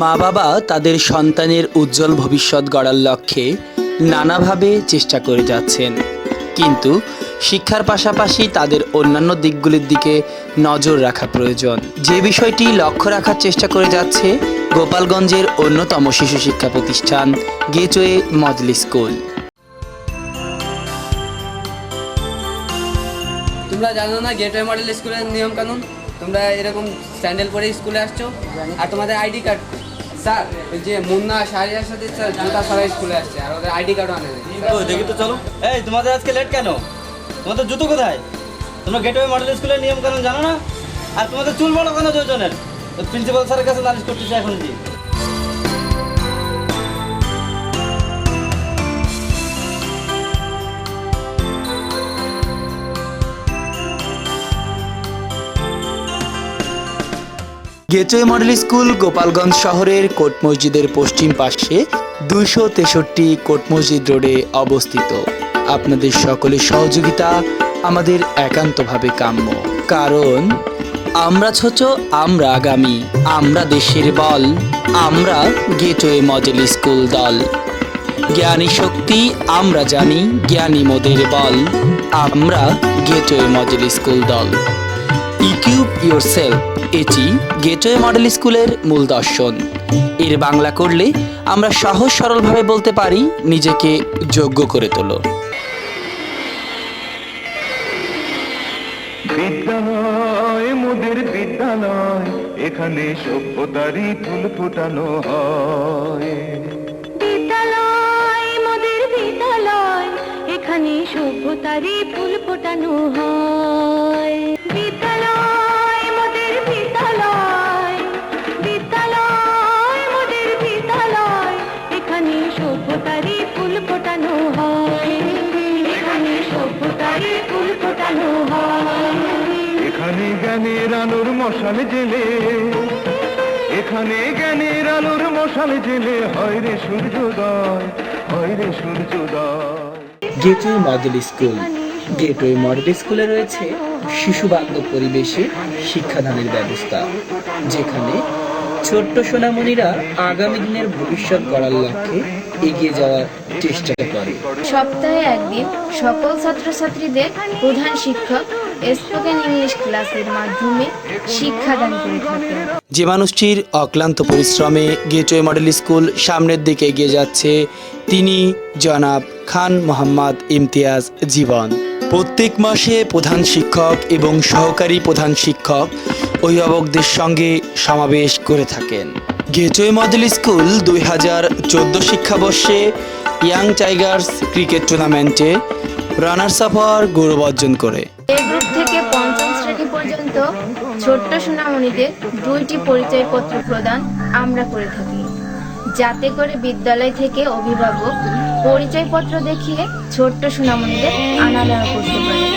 মা বাবা তাদের সন্তানের উজ্জ্বল ভবিষ্যৎ গড়ার লক্ষ্যে নানাভাবে চেষ্টা করে যাচ্ছেন, কিন্তু শিক্ষার পাশাপাশি তাদের অন্যান্য দিকগুলির দিকে নজর রাখা প্রয়োজন। যে বিষয়টি লক্ষ্য রাখার চেষ্টা করে যাচ্ছে গোপালগঞ্জের অন্যতম শিশু শিক্ষা প্রতিষ্ঠান গেটওয়ে মডেল স্কুল। তোমরা জানো না গেটওয়ে মডেল স্কুলের নিয়ম কানুন? তোমরা এরকম স্যান্ডেল পরে স্কুলে আসছো আর তোমাদের আইডি কার্ড, স্যার ওই যে মুন্না শাহরিয়ার সাথে জুতা ছাড়া স্কুলে আসছে আর ওদের আইডি কার্ডও আনে নেই। দেখি তো চলো। এই তোমাদের আজকে লেট কেন? তোমাদের জুতো কোথায়? তোমরা গেটওয়ে মডেল স্কুলের নিয়ম কানুন জানো না? আর তোমাদের চুল বড় কেন দুজনের? প্রিন্সিপাল স্যারের কাছে নালিশ করতেছে এখন। জি গেটওয়ে মডেল স্কুল গোপালগঞ্জ শহরের কোট মসজিদের পশ্চিম পাশে 263 কোট মসজিদ রোডে অবস্থিত। আপনাদের সকলের সহযোগিতা আমাদের একান্তভাবে কাম্য, কারণ আমরা ছোট, আমরা আগামী, আমরা দেশের বল, আমরা গেটওয়ে মডেল স্কুল দল। জ্ঞানী শক্তি আমরা জানি, জ্ঞানী মোদের বল, আমরা গেটওয়ে মডেল স্কুল দল। ইকুইপ ইয়োরসেলফ, এটি গেটওয়ে মডেল স্কুলের মূল দর্শন। এর বাংলা করলে আমরা সহজ সরলভাবে বলতে পারি, নিজেকে যোগ্য করে তোলো। বিদ্যালয় মোদের বিদ্যালয়, এখানে সভ্যতারই ফুল ফোটানো হয়। বিদ্যালয় মোদের বিদ্যালয়, এখানে সভ্যতারই ফুল ফোটানো হয়। বিদ্যালয় মোদের বিদ্যালয়, বিদ্যালয় মোদের বিদ্যালয়, এখানে সভ্যতারই ফুল ফোটানো হয়। এখানে সভ্যতারই ফুল ফোটানো হয়। এখানে জ্ঞানের আলোর মশাল জেলে, এখানে জ্ঞানের আলোর মশাল জেলে হয় রে সূর্যোদয়, হয় রে সূর্যোদয়। Gateway model school. Gateway model স্কুলে রয়েছে শিশু বান্ধব পরিবেশে শিক্ষাদানের ব্যবস্থা, যেখানে ছোট্ট সোনামণিরা আগামী দিনের ভবিষ্যৎ গড়ার লক্ষ্যে এগিয়ে যাওয়ার চেষ্টা করে। সপ্তাহে একদিন সকল ছাত্রছাত্রীদের প্রধান শিক্ষক স্পোকেন ইংলিশ ক্লাসের মাধ্যমে শিক্ষাদান করে থাকেন। যে মানুষটির অক্লান্ত পরিশ্রমে গেটওয়ে মডেল স্কুল সামনের দিকে এগিয়ে যাচ্ছে, তিনি জনাব খান মোহাম্মদ ইমতিয়াজ জীবন। প্রত্যেক মাসে প্রধান শিক্ষক এবং সহকারী প্রধান শিক্ষক অভিভাবকদের সঙ্গে সমাবেশ করে থাকেন। গেটওয়ে মডেল স্কুল 2014 শিক্ষাবর্ষে ইয়াং টাইগার্স ক্রিকেট টুর্নামেন্টে রানার্স আপ হওয়ার গৌরব অর্জন করে। এই গ্রুপ থেকে পঞ্চম শ্রেণী পর্যন্ত ছোট্ট সোনামণিদের 2টি পরিচয়পত্র প্রদান আমরা করে থাকি, যাতে করে বিদ্যালয় থেকে অভিভাবক পরিচয়পত্র দেখিয়ে ছোট্ট সোনামণিদের আনা নেওয়া করতে পারে।